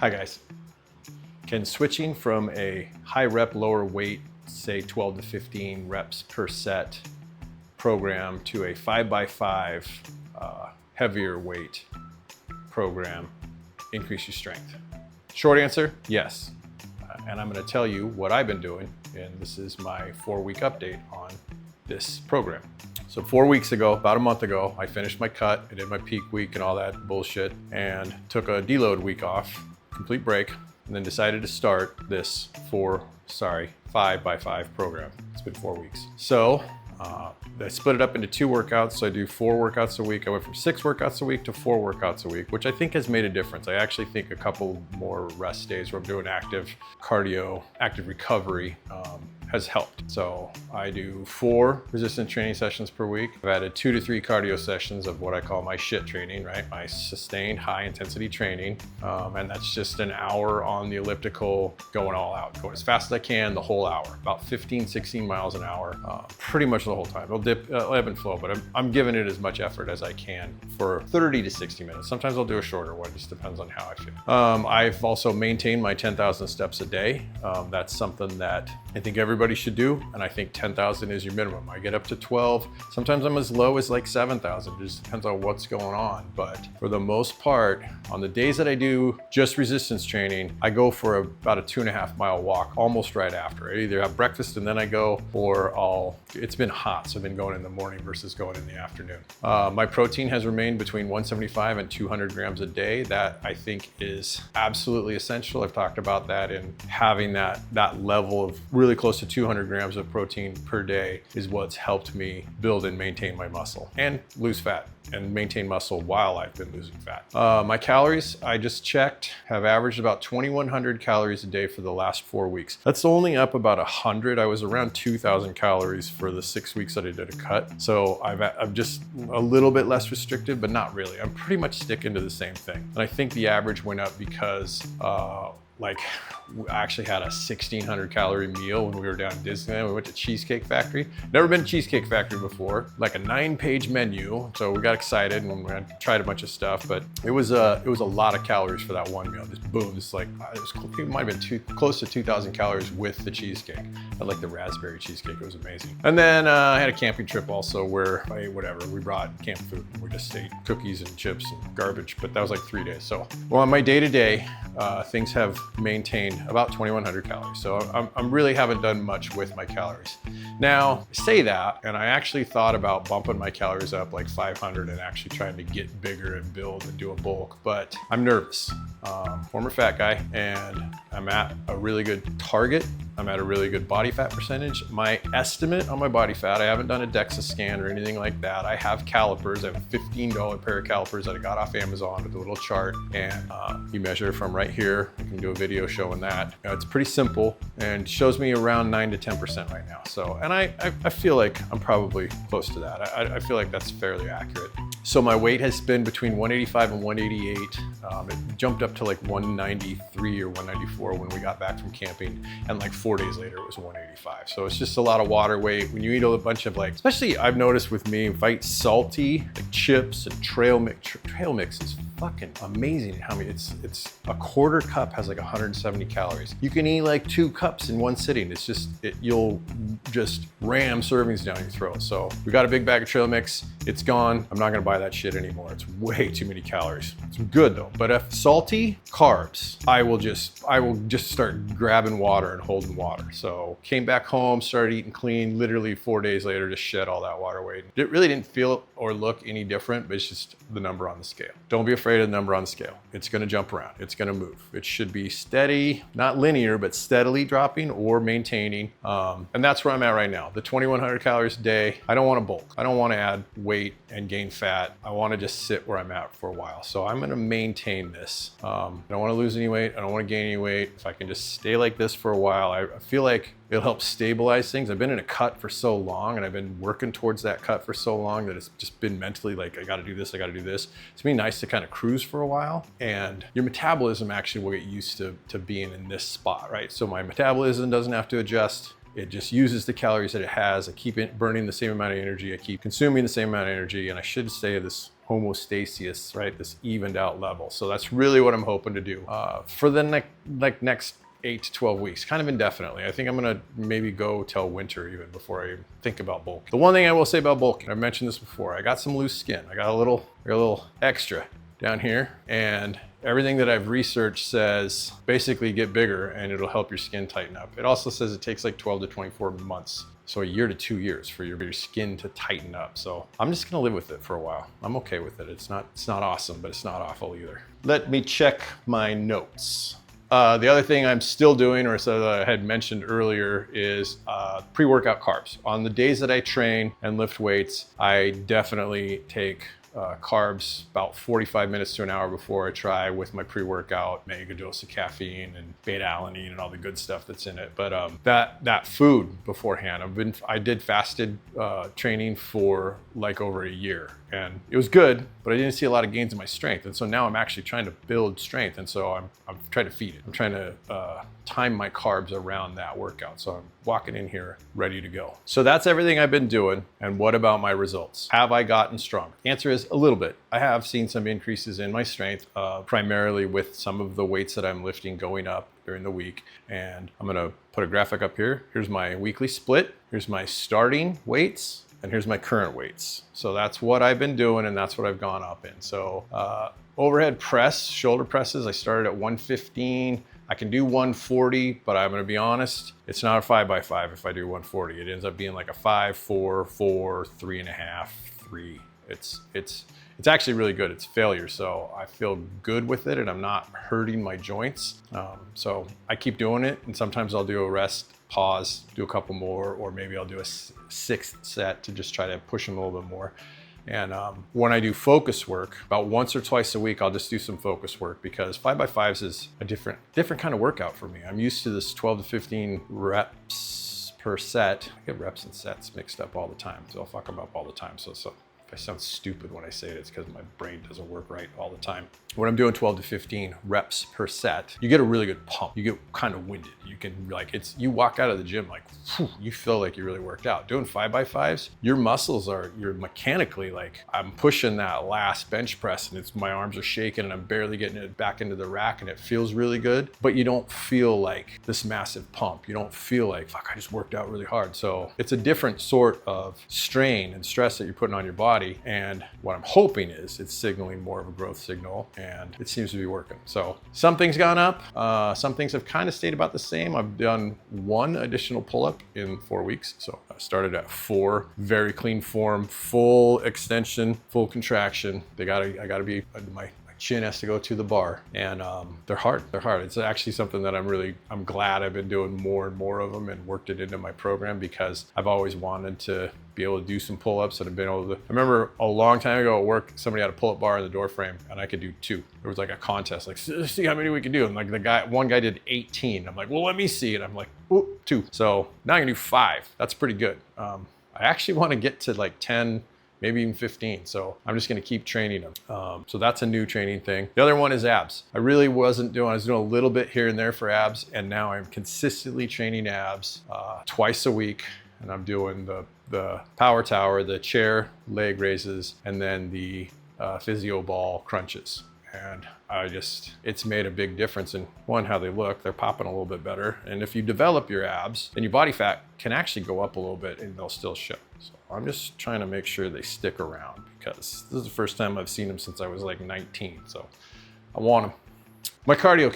Hi guys. Can switching from a high rep, lower weight, say 12 to 15 reps per set program to a 5x5 heavier weight program increase your strength? Short answer, yes. And I'm going to tell you what I've been doing, and this is my 4-week update on this program. So 4 weeks ago, about a month ago, I finished my cut, I did my peak week and all that bullshit, and took a deload week off, complete break, and then decided to start this 5x5 program. It's been 4 weeks. So I split it up into 2 workouts. So I do 4 workouts a week. I went from 6 workouts a week to 4 workouts a week, which I think has made a difference. I actually think a couple more rest days where I'm doing active cardio, active recovery has helped. So I do 4 resistance training sessions per week. I've added 2 to 3 cardio sessions of what I call my shit training, right? My sustained high intensity training. And that's just an hour on the elliptical, going all out, going as fast as I can the whole hour, about 15, 16 miles an hour, pretty much the whole time. It'll dip, ebb and flow, but I'm giving it as much effort as I can for 30 to 60 minutes. Sometimes I'll do a shorter one, just depends on how I feel. I've also maintained my 10,000 steps a day. That's something that I think everybody should do, and I think 10,000 is your minimum. I get up to 12. Sometimes I'm as low as like 7,000. It just depends on what's going on. But for the most part, on the days that I do just resistance training, I go for about a 2.5 mile walk almost right after. I either have breakfast and then I go, or it's been hot, so I've been going in the morning versus going in the afternoon. My protein has remained between 175 and 200 grams a day. That I think is absolutely essential. I've talked about that, in having that level of really close to 200 grams of protein per day is what's helped me build and maintain my muscle and lose fat and maintain muscle while I've been losing fat. My calories, I just checked, have averaged about 2,100 calories a day for the last 4 weeks. That's only up about 100. I was around 2,000 calories for the 6 weeks that I did a cut. So I'm just a little bit less restricted, but not really. I'm pretty much sticking to the same thing. And I think the average went up because I actually had a 1,600 calorie meal when we were down in Disneyland. We went to Cheesecake Factory. Never been to Cheesecake Factory before. Like a 9-page menu. So we got excited and we tried a bunch of stuff, but it was a lot of calories for that one meal. Just boom, it might have been close to 2,000 calories with the cheesecake. I like the raspberry cheesecake, it was amazing. And then I had a camping trip also where I ate whatever. We brought camp food. We just ate cookies and chips and garbage, but that was like 3 days. So, well, on my day-to-day, things have maintained about 2,100 calories. So I really haven't done much with my calories. Now, say that, and I actually thought about bumping my calories up like 500 and actually trying to get bigger and build and do a bulk, but I'm nervous. Former fat guy, and I'm at a really good target. I'm at a really good body fat percentage. My estimate on my body fat, I haven't done a DEXA scan or anything like that. I have calipers. I have a $15 pair of calipers that I got off Amazon with a little chart, and you measure from right here. I can do a video showing that. It's pretty simple and shows me around 9 to 10% right now. So, and I feel like I'm probably close to that. I feel like that's fairly accurate. So my weight has been between 185 and 188. It jumped up to like 193 or 194 when we got back from camping, and like 4 days later it was 185. So it's just a lot of water weight. When you eat a bunch of especially I've noticed with me, if I eat salty, like chips and trail mix is fucking amazing. How many, it's a quarter cup has like 170 calories. You can eat like 2 cups in one sitting. It's just, you'll just ram servings down your throat. So we got a big bag of trail mix. It's gone. I'm not gonna buy that shit anymore. It's way too many calories. It's good though. But if salty carbs, I will just start grabbing water and holding water. So came back home, started eating clean, literally 4 days later, just shed all that water weight. It really didn't feel or look any different, but it's just the number on the scale. Don't be afraid of the number on the scale. It's gonna jump around, it's gonna move. It should be steady, not linear, but steadily dropping or maintaining. And that's where I'm at right now. The 2,100 calories a day. I don't wanna bulk. I don't wanna add weight and gain fat. I wanna just sit where I'm at for a while. So I'm gonna maintain this. I don't wanna lose any weight. I don't wanna gain any weight. If I can just stay like this for a while, I feel like it'll help stabilize things. I've been in a cut for so long, and I've been working towards that cut for so long that it's just been mentally like, I gotta do this, I gotta do this. It's been nice to kind of cruise for a while, and your metabolism actually will get used to being in this spot, right? So my metabolism doesn't have to adjust. It just uses the calories that it has. I keep it burning the same amount of energy. I keep consuming the same amount of energy, and I should stay this homeostasis, right? This evened out level. So that's really what I'm hoping to do for the next 8 to 12 weeks, kind of indefinitely. I think I'm gonna maybe go till winter even before I think about bulking. The one thing I will say about bulking, I've mentioned this before, I got some loose skin. I got a little extra down here, and everything that I've researched says basically get bigger and it'll help your skin tighten up. It also says it takes like 12 to 24 months. So a year to 2 years for your skin to tighten up. So I'm just gonna live with it for a while. I'm okay with it. It's not awesome, but it's not awful either. Let me check my notes. The other thing I'm still doing, or so that I had mentioned earlier, is pre-workout carbs. On the days that I train and lift weights, I definitely take carbs about 45 minutes to an hour before I try with my pre-workout, mega dose of caffeine and beta alanine and all the good stuff that's in it. But that food beforehand, I did fasted training for like over a year, and it was good, but I didn't see a lot of gains in my strength. And so now I'm actually trying to build strength, and so I'm trying to feed it. I'm trying to time my carbs around that workout. So I'm walking in here ready to go. So that's everything I've been doing. And what about my results? Have I gotten stronger? The answer is a little bit. I have seen some increases in my strength, primarily with some of the weights that I'm lifting going up during the week. And I'm gonna put a graphic up here. Here's my weekly split. Here's my starting weights. And here's my current weights. So that's what I've been doing, and that's what I've gone up in. So overhead press, shoulder presses, I started at 115. I can do 140, but I'm gonna be honest, it's not a 5x5 if I do 140. It ends up being like a 5, 4, 4, 3.5, 3. It's actually really good. It's failure, so I feel good with it, and I'm not hurting my joints. So I keep doing it, and sometimes I'll do a rest, pause, do a couple more, or maybe I'll do a 6th set to just try to push them a little bit more. And when I do focus work, about once or twice a week, I'll just do some focus work, because 5x5s is a different kind of workout for me. I'm used to this 12 to 15 reps per set. I get reps and sets mixed up all the time, so I'll fuck them up all the time. So if I sound stupid when I say it, it's because my brain doesn't work right all the time. When I'm doing 12 to 15 reps per set, you get a really good pump. You get kind of winded. You can you walk out of the gym like, whew, you feel like you really worked out. Doing 5x5s, you're mechanically like, I'm pushing that last bench press and my arms are shaking and I'm barely getting it back into the rack, and it feels really good, but you don't feel like this massive pump. You don't feel like, fuck, I just worked out really hard. So it's a different sort of strain and stress that you're putting on your body. And what I'm hoping is it's signaling more of a growth signal, and it seems to be working. So some things gone up, some things have kind of stayed about the same. I've done 1 additional pull-up in 4 weeks. So I started at 4, very clean form, full extension, full contraction. I gotta be, my chin has to go to the bar, and they're hard. It's actually something that I'm glad I've been doing more and more of them and worked it into my program, because I've always wanted to be able to do some pull-ups, and I've been able to. I remember a long time ago at work, somebody had a pull-up bar in the door frame, and I could do 2. There was like a contest, like, see how many we can do. And like one guy did 18. I'm like, well, let me see. And I'm like, ooh, 2. So now I can do 5. That's pretty good. I actually want to get to like 10, maybe even 15. So I'm just gonna keep training them. So that's a new training thing. The other one is abs. I was doing a little bit here and there for abs, and now I'm consistently training abs twice a week. And I'm doing the power tower, the chair leg raises, and then the physio ball crunches. And it's made a big difference in, one, how they look. They're popping a little bit better. And if you develop your abs, then your body fat can actually go up a little bit and they'll still show. So I'm just trying to make sure they stick around, because this is the first time I've seen them since I was like 19. So I want them. My cardio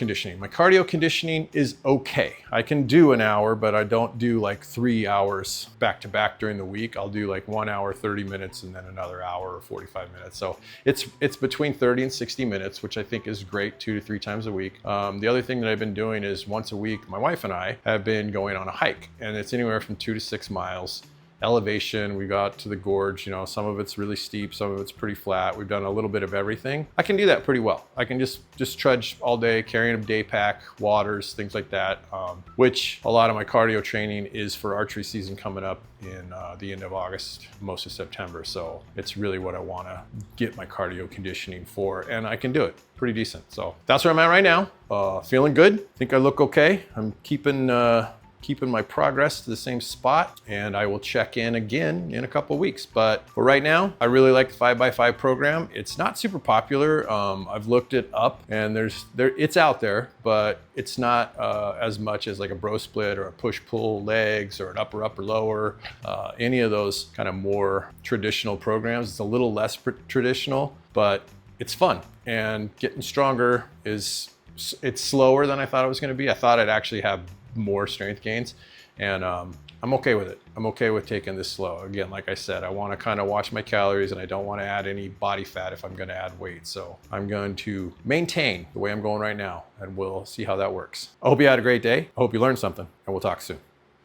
conditioning is okay. I can do an hour, but I don't do like 3 hours back to back during the week. I'll do like 1 hour, 30 minutes, and then another hour or 45 minutes. So it's between 30 and 60 minutes, which I think is great, 2 to 3 times a week. The other thing that I've been doing is once a week, my wife and I have been going on a hike, and it's anywhere from 2 to 6 miles. Elevation, we got to the gorge, some of it's really steep, some of it's pretty flat. We've done a little bit of everything. I can do that pretty well. I can just trudge all day, carrying a day pack, waters, things like that, which a lot of my cardio training is for archery season coming up in the end of August, most of September. So it's really what I want to get my cardio conditioning for, and I can do it pretty decent. So that's where I'm at right now. Feeling good. Think I look okay. I'm keeping keeping my progress to the same spot, and I will check in again in a couple weeks. But for right now, I really like the 5x5 program. It's not super popular. I've looked it up, and it's out there, but it's not as much as like a bro split or a push-pull legs or an upper lower, any of those kind of more traditional programs. It's a little less traditional, but it's fun, and getting stronger it's slower than I thought it was going to be. I thought I'd actually have more strength gains, and I'm okay with it. I'm okay with taking this slow. Again, like I said, I want to kind of watch my calories, and I don't want to add any body fat if I'm going to add weight. So I'm going to maintain the way I'm going right now, and we'll see how that works. I hope you had a great day. I hope you learned something, and we'll talk soon.